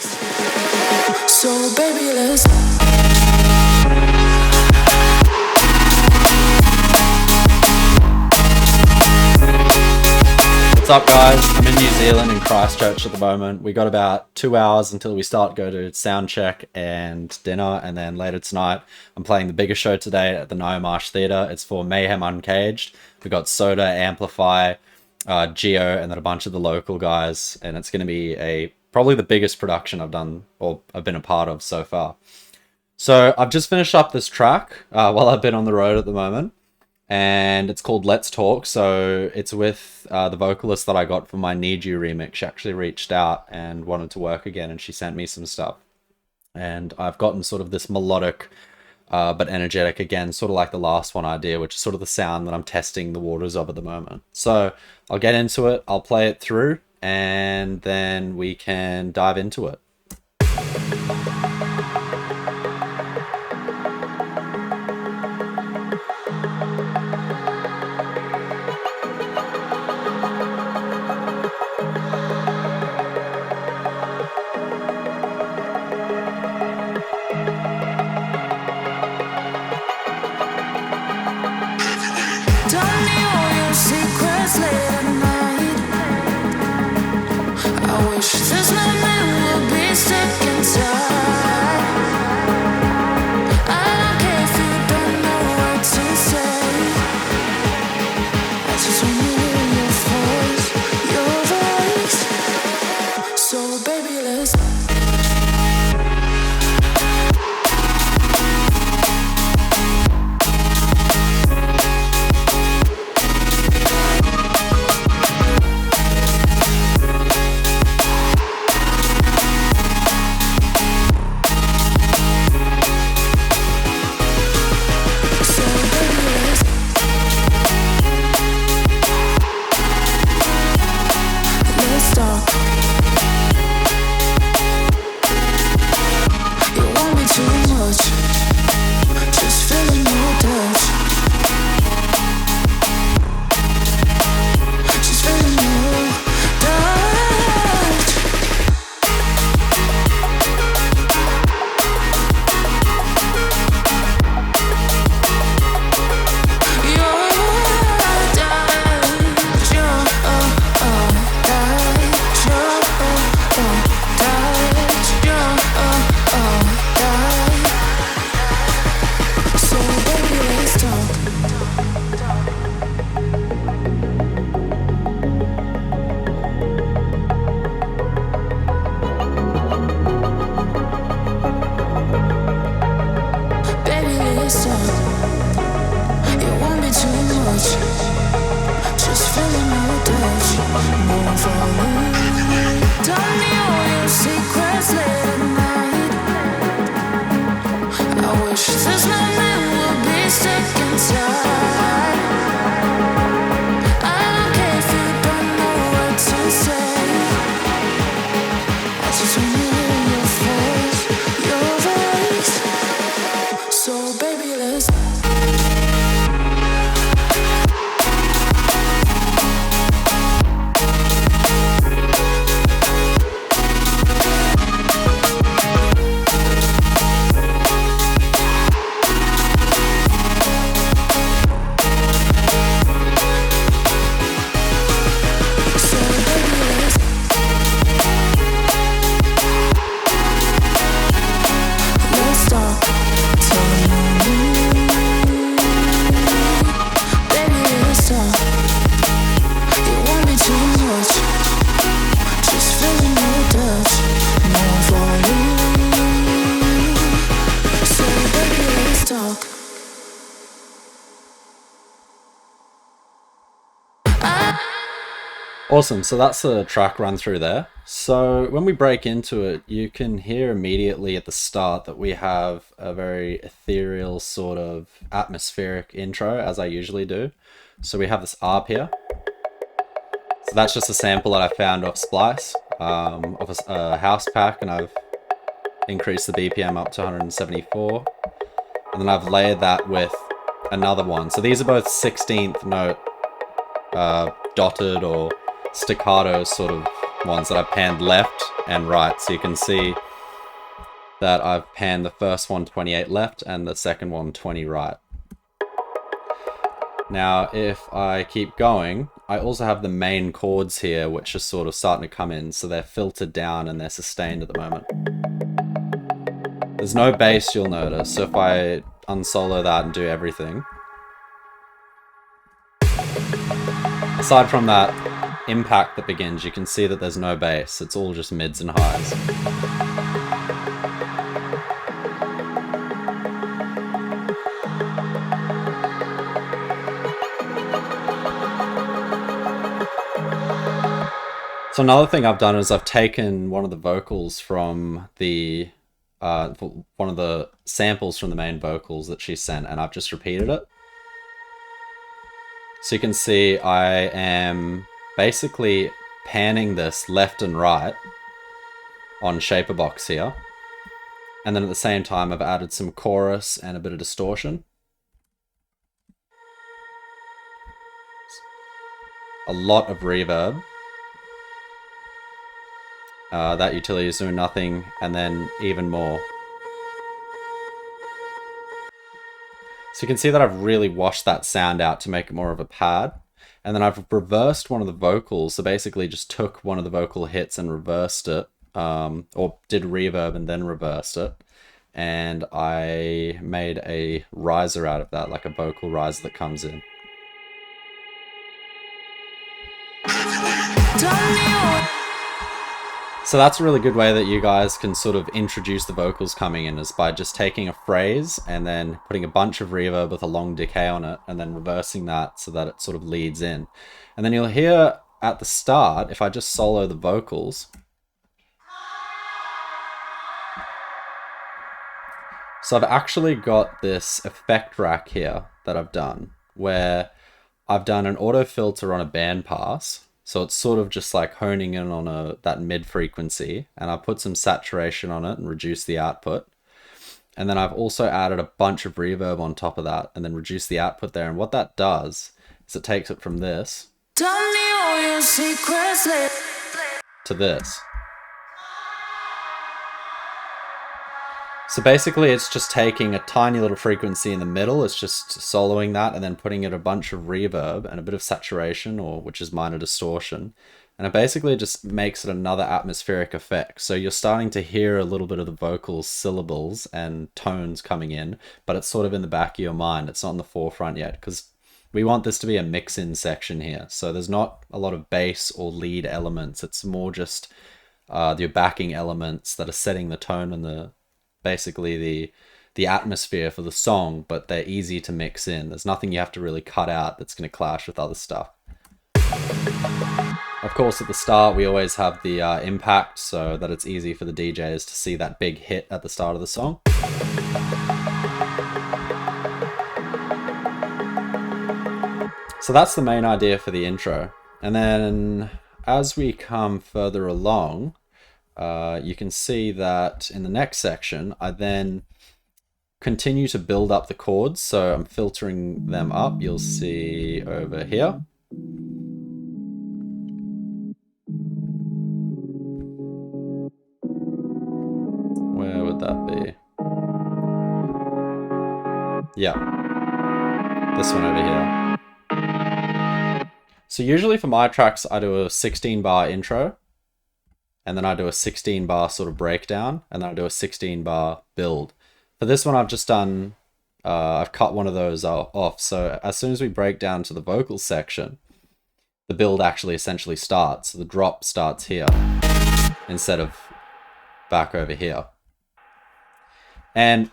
So baby, let's. What's up, guys? I'm in New Zealand in Christchurch at the moment. We got about 2 hours until we go to sound check and dinner, and then later tonight I'm playing the bigger show today at the Marsh Theatre. It's for Mayhem Uncaged. We got Soda, Amplify, Geo, and then a bunch of the local guys, and it's going to be probably the biggest production I've done or I've been a part of so far. So I've just finished up this track while I've been on the road at the moment, and it's called Let's Talk. So it's with the vocalist that I got for my Need You remix. She actually reached out and wanted to work again, and she sent me some stuff, and I've gotten sort of this melodic but energetic, again, sort of like the last one idea, which is sort of the sound that I'm testing the waters of at the moment. So I'll get into it, I'll play it through, and then we can dive into it. Awesome, so that's the track run through there. So when we break into it, you can hear immediately at the start that we have a very ethereal sort of atmospheric intro, as I usually do. So we have this ARP here. So that's just a sample that I found off Splice, off a house pack, and I've increased the BPM up to 174. And then I've layered that with another one. So these are both 16th note dotted or staccato sort of ones that I've panned left and right. So you can see that I've panned the first one 28 left and the second one 20 right. Now, if I keep going, I also have the main chords here, which are sort of starting to come in. So they're filtered down and they're sustained at the moment. There's no bass, you'll notice. So if I unsolo that and do everything, aside from that impact that begins, you can see that there's no bass. It's all just mids and highs. So another thing I've done is I've taken one of the vocals from the one of the samples from the main vocals that she sent, and I've just repeated it. So you can see I am basically panning this left and right on Shaperbox here. And then at the same time, I've added some chorus and a bit of distortion. A lot of reverb. That utility is doing nothing, and then even more. So you can see that I've really washed that sound out to make it more of a pad. And then I've reversed one of the vocals. So basically just took one of the vocal hits and reversed it, or did reverb and then reversed it. And I made a riser out of that, like a vocal riser that comes in. So that's a really good way that you guys can sort of introduce the vocals coming in, is by just taking a phrase and then putting a bunch of reverb with a long decay on it and then reversing that so that it sort of leads in. And then you'll hear at the start, if I just solo the vocals, so I've actually got this effect rack here that I've done where I've done an auto filter on a band pass. So it's sort of just like honing in on that mid frequency, and I put some saturation on it and reduced the output. And then I've also added a bunch of reverb on top of that and then reduced the output there. And what that does is it takes it from this to this. So basically it's just taking a tiny little frequency in the middle, it's just soloing that and then putting in a bunch of reverb and a bit of saturation, or which is minor distortion. And it basically just makes it another atmospheric effect. So you're starting to hear a little bit of the vocal syllables and tones coming in, but it's sort of in the back of your mind. It's not in the forefront yet, because we want this to be a mix-in section here. So there's not a lot of bass or lead elements. It's more just your backing elements that are setting the tone and basically the atmosphere for the song, but they're easy to mix in. There's nothing you have to really cut out that's going to clash with other stuff. Of course, at the start, we always have the impact so that it's easy for the DJs to see that big hit at the start of the song. So that's the main idea for the intro. And then as we come further along, you can see that in the next section, I then continue to build up the chords. So I'm filtering them up. You'll see over here. Where would that be? Yeah. This one over here. So usually for my tracks, I do a 16-bar intro. And then I do a 16-bar sort of breakdown, and then I do a 16-bar build. For this one, I've just done, I've cut one of those off. So as soon as we break down to the vocal section, the build actually essentially starts. So the drop starts here instead of back over here. And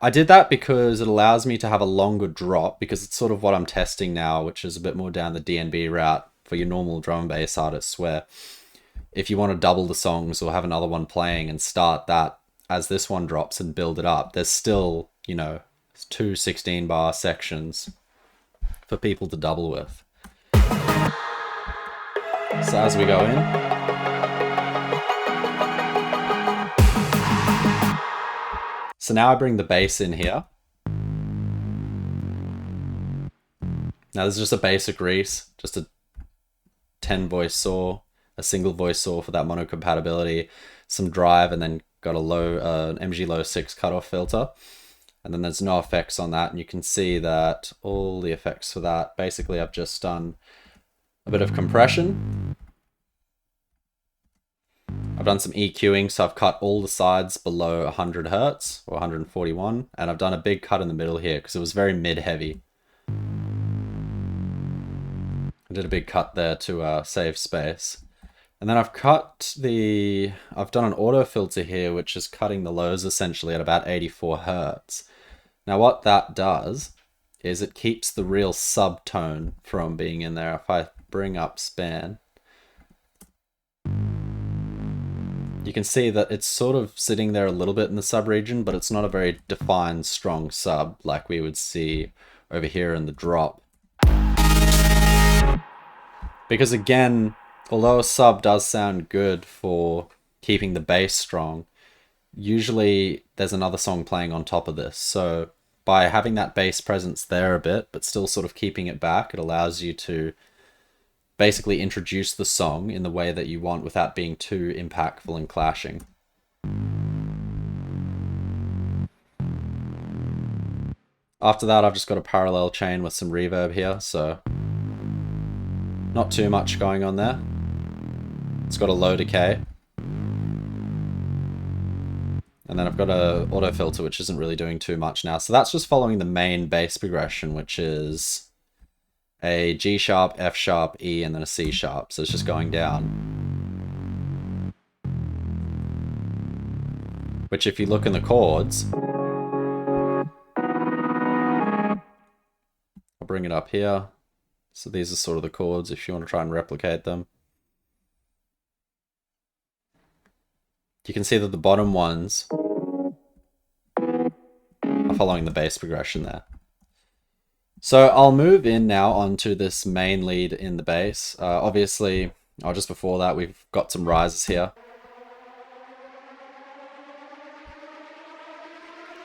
I did that because it allows me to have a longer drop, because it's sort of what I'm testing now, which is a bit more down the D&B route for your normal drum and bass artists, where if you want to double the songs or have another one playing and start that as this one drops and build it up, there's still, you know, 2 16-bar sections for people to double with. So as we go in, so now I bring the bass in here. Now this is just a basic grease, just a 10 voice saw. a single voice saw for that mono compatibility, some drive, and then got a low MG Low 6 cutoff filter. And then there's no effects on that, and you can see that all the effects for that, basically I've just done a bit of compression. I've done some EQing, so I've cut all the sides below 100 Hertz or 141, and I've done a big cut in the middle here because it was very mid-heavy. I did a big cut there to save space. And then I've done an auto filter here, which is cutting the lows essentially at about 84 Hertz. Now what that does is it keeps the real subtone from being in there. If I bring up span, you can see that it's sort of sitting there a little bit in the sub region, but it's not a very defined, strong sub like we would see over here in the drop. Because again, although a sub does sound good for keeping the bass strong, usually there's another song playing on top of this. So by having that bass presence there a bit, but still sort of keeping it back, it allows you to basically introduce the song in the way that you want without being too impactful and clashing. After that, I've just got a parallel chain with some reverb here, so not too much going on there. It's got a low decay. And then I've got a auto filter, which isn't really doing too much now. So that's just following the main bass progression, which is a G sharp, F sharp, E, and then a C sharp. So it's just going down. Which if you look in the chords, I'll bring it up here. So these are sort of the chords if you want to try and replicate them. You can see that the bottom ones are following the bass progression there. So I'll move in now onto this main lead in the bass. Obviously, just before that, we've got some rises here.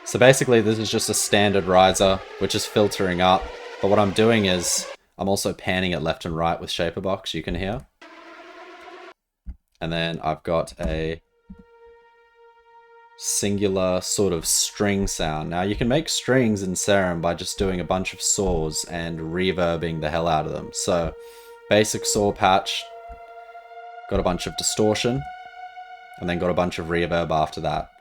So basically, this is just a standard riser, which is filtering up. But what I'm doing is I'm also panning it left and right with shaper box, you can hear. And then I've got a singular sort of string sound. Now you can make strings in Serum by just doing a bunch of saws and reverbing the hell out of them. So basic saw patch, got a bunch of distortion, and then got a bunch of reverb after that.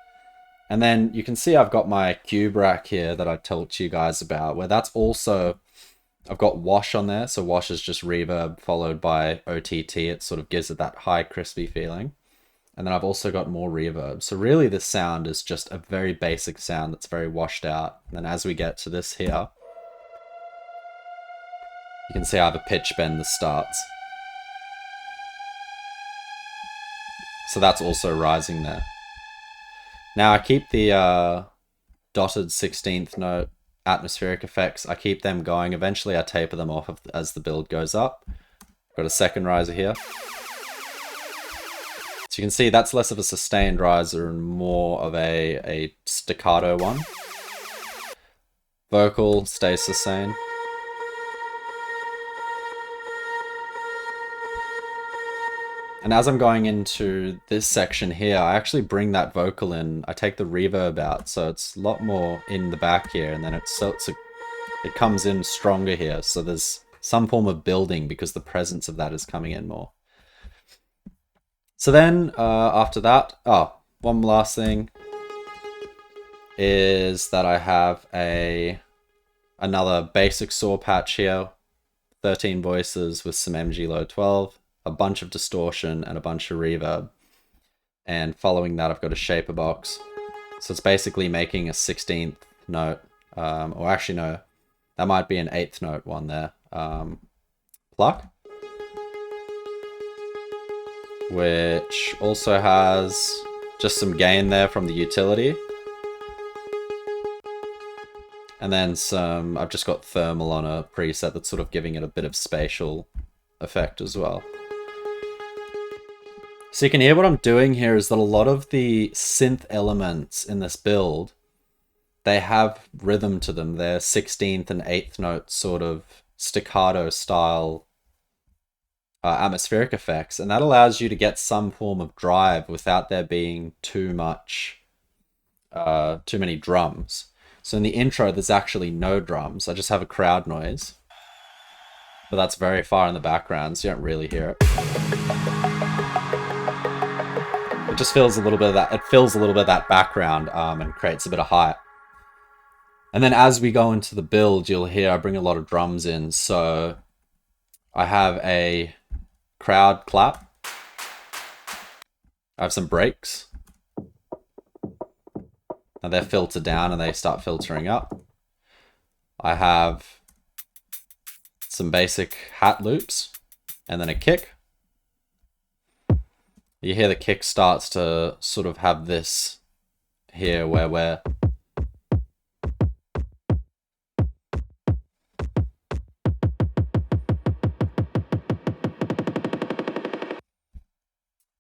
And then you can see I've got my cube rack here that I talked to you guys about, where that's also, I've got wash on there. So wash is just reverb followed by OTT. It sort of gives it that high crispy feeling. And then I've also got more reverb. So really this sound is just a very basic sound that's very washed out. And then as we get to this here, you can see I have a pitch bend that starts. So that's also rising there. Now I keep the dotted 16th note atmospheric effects. I keep them going. Eventually I taper them off as the build goes up. Got a second riser here. So you can see that's less of a sustained riser and more of a staccato one. Vocal stays sustained. And as I'm going into this section here, I actually bring that vocal in. I take the reverb out, so it's a lot more in the back here, and then it comes in stronger here. So there's some form of building because the presence of that is coming in more. So then after that, one last thing is that I have another basic saw patch here, 13 voices with some MG Low 12. A bunch of distortion and a bunch of reverb, and following that I've got a shaper box. So it's basically making a 16th note, or actually no, that might be an 8th note one there, pluck, which also has just some gain there from the utility, and then I've just got thermal on a preset that's sort of giving it a bit of spatial effect as well. So you can hear what I'm doing here is that a lot of the synth elements in this build, they have rhythm to them. They're 16th and 8th note sort of staccato style atmospheric effects, and that allows you to get some form of drive without there being too many drums. So in the intro, there's actually no drums. I just have a crowd noise, but that's very far in the background, so you don't really hear it. It just fills a little bit of that. It fills a little bit of that background and creates a bit of hype. And then as we go into the build, you'll hear I bring a lot of drums in. So I have a crowd clap. I have some breaks. Now they're filtered down and they start filtering up. I have some basic hat loops and then a kick. You hear the kick starts to sort of have this here where we're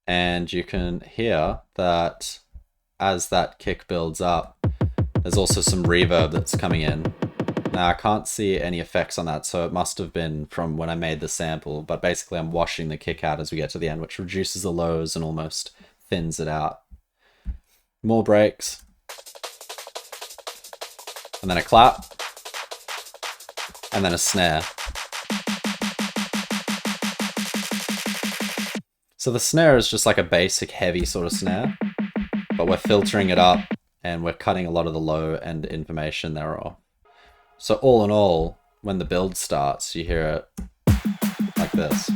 and you can hear that as that kick builds up, there's also some reverb that's coming in. Now I can't see any effects on that, so it must have been from when I made the sample, but basically I'm washing the kick out as we get to the end, which reduces the lows and almost thins it out. More breaks. And then a clap. And then a snare. So the snare is just like a basic heavy sort of snare, but we're filtering it up and we're cutting a lot of the low end information thereof. So all in all, when the build starts, you hear it like this.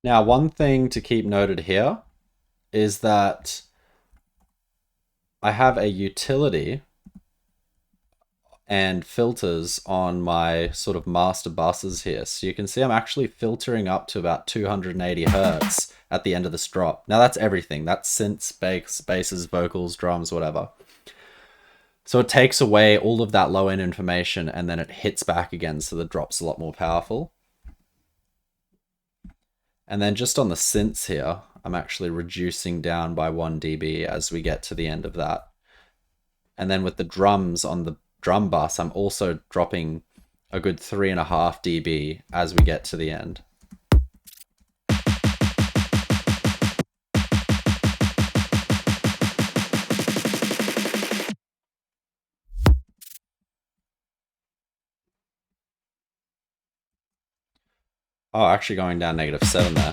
Now, one thing to keep noted here is that I have a utility and filters on my sort of master buses here. So you can see I'm actually filtering up to about 280 Hertz at the end of this drop. Now that's everything. That's synths, basses, vocals, drums, whatever. So it takes away all of that low end information and then it hits back again, so the drop's a lot more powerful. And then just on the synths here, I'm actually reducing down by 1 dB as we get to the end of that. And then with the drums on the drum bus, I'm also dropping a good 3.5 dB as we get to the end. Oh, actually going down -7 there.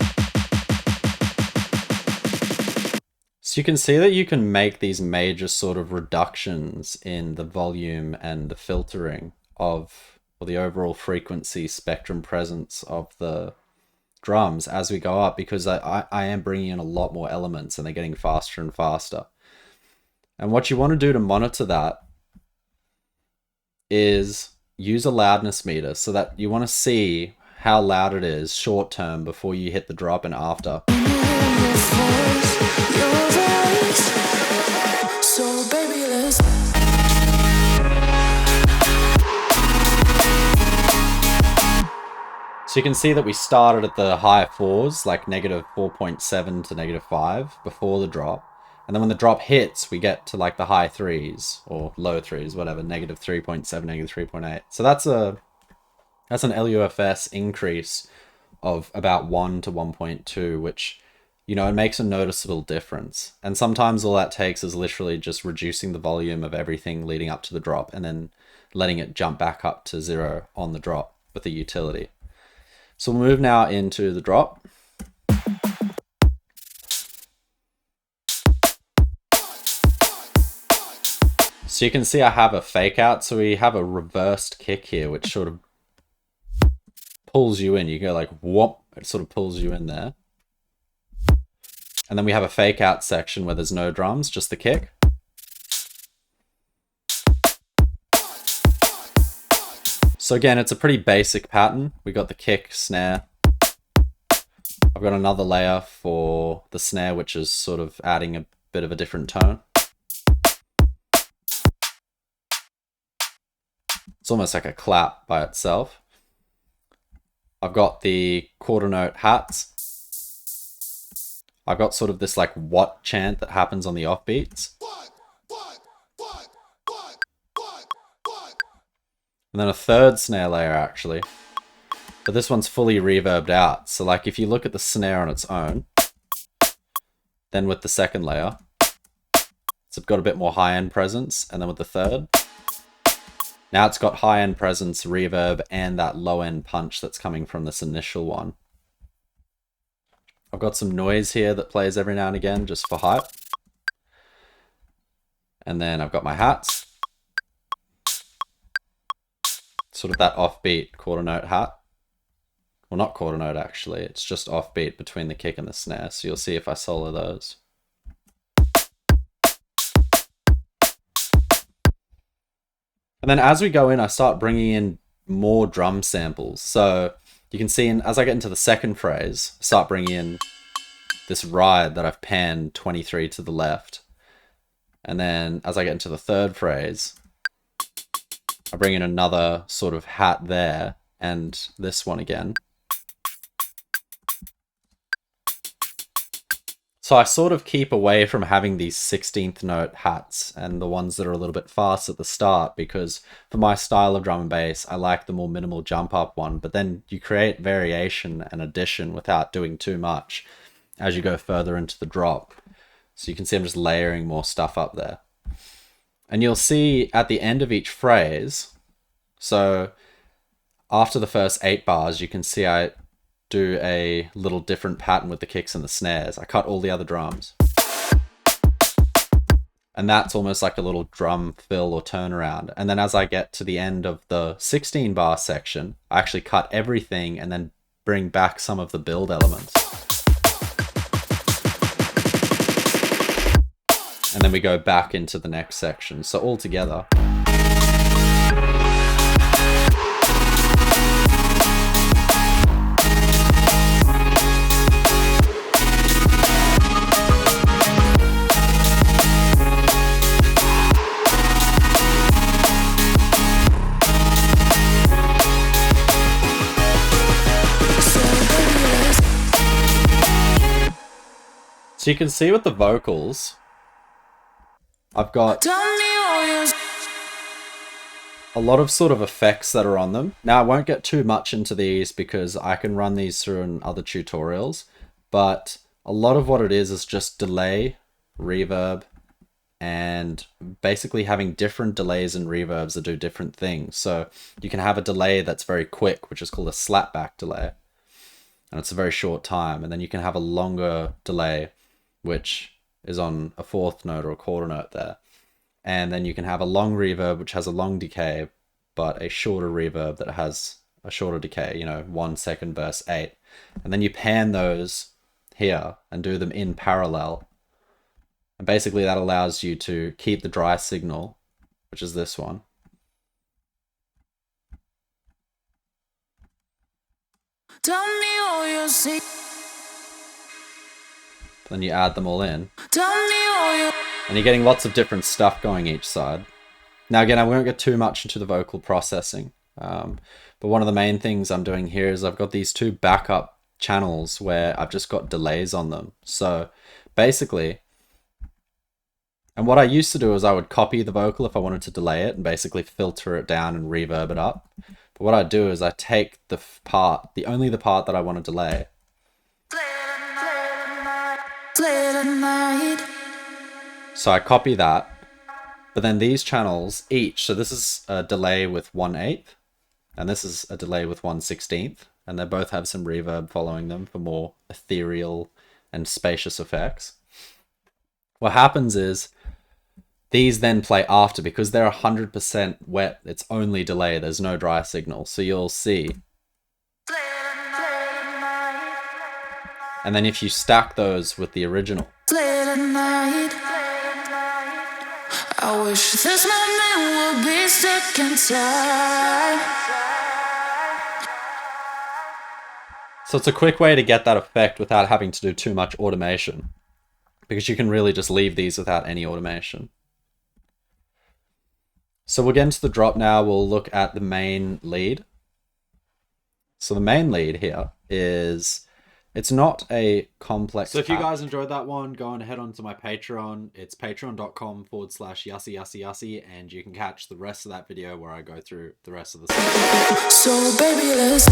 So you can see that you can make these major sort of reductions in the volume and the filtering of, or the overall frequency spectrum presence of the drums as we go up, because I am bringing in a lot more elements and they're getting faster and faster. And what you want to do to monitor that is use a loudness meter, so that you want to see how loud it is short term before you hit the drop and after. So you can see that we started at the high 4s, like -4.7 to -5 before the drop. And then when the drop hits, we get to like the high 3s or low 3s, whatever, -3.7, -3.8. So that's an LUFS increase of about 1 to 1.2, which, you know, it makes a noticeable difference. And sometimes all that takes is literally just reducing the volume of everything leading up to the drop and then letting it jump back up to 0 on the drop with the utility. So we'll move now into the drop. So you can see I have a fake out. So we have a reversed kick here, which sort of pulls you in. You go like whoop, it sort of pulls you in there. And then we have a fake out section where there's no drums, just the kick. So again, it's a pretty basic pattern. We got the kick, snare. I've got another layer for the snare, which is sort of adding a bit of a different tone. It's almost like a clap by itself. I've got the quarter note hats. I've got sort of this like what chant that happens on the offbeats. And then a third snare layer actually. But this one's fully reverbed out. So like if you look at the snare on its own, then with the second layer, it's got a bit more high-end presence. And then with the third, now it's got high-end presence, reverb, and that low-end punch that's coming from this initial one. I've got some noise here that plays every now and again just for hype. And then I've got my hats. Sort of that offbeat quarter note hat. Well, not quarter note actually, it's just offbeat between the kick and the snare. So you'll see if I solo those. And then as we go in, I start bringing in more drum samples. So you can see as I get into the second phrase, I start bringing in this ride that I've panned 23 to the left. And then as I get into the third phrase, I bring in another sort of hat there and this one again. So I sort of keep away from having these 16th note hats and the ones that are a little bit fast at the start, because for my style of drum and bass, I like the more minimal jump up one, but then you create variation and addition without doing too much as you go further into the drop. So you can see I'm just layering more stuff up there. And you'll see at the end of each phrase, so after the first 8 bars, you can see I do a little different pattern with the kicks and the snares. I cut all the other drums. And that's almost like a little drum fill or turnaround. And then as I get to the end of the 16 bar section, I actually cut everything and then bring back some of the build elements. And then we go back into the next section. So all together. So you can see with the vocals, I've got a lot of sort of effects that are on them. Now I won't get too much into these because I can run these through in other tutorials, but a lot of what it is just delay, reverb, and basically having different delays and reverbs that do different things. So you can have a delay that's very quick, which is called a slapback delay, and it's a very short time. And then you can have a longer delay, which is on a 4th note or a quarter note there. And then you can have a long reverb, which has a long decay, but a shorter reverb that has a shorter decay, 1 second verse 8. And then you pan those here and do them in parallel. And basically that allows you to keep the dry signal, which is this one. Tell me all you see. Then you add them all in. Tell me all you... And you're getting lots of different stuff going each side. Now again, I won't get too much into the vocal processing. But one of the main things I'm doing here is I've got these 2 backup channels where I've just got delays on them. So basically, and what I used to do is I would copy the vocal if I wanted to delay it and basically filter it down and reverb it up. But what I do is I take the part that I want to delay. So I copy that, but then these channels each, so this is a delay with 1/8, and this is a delay with 1/16, and they both have some reverb following them for more ethereal and spacious effects. What happens is these then play after, because they're 100% wet, it's only delay, there's no dry signal, so you'll see. And then if you stack those with the original, I wish this moment would be stuck in time. So it's a quick way to get that effect without having to do too much automation, because you can really just leave these without any automation. So we'll get into the drop now. We'll look at the main lead. So the main lead here is, it's not a complex. So if you guys enjoyed that one, go on head on to my Patreon. It's patreon.com/yussy, and you can catch the rest of that video where I go through the rest of the song. So baby, let's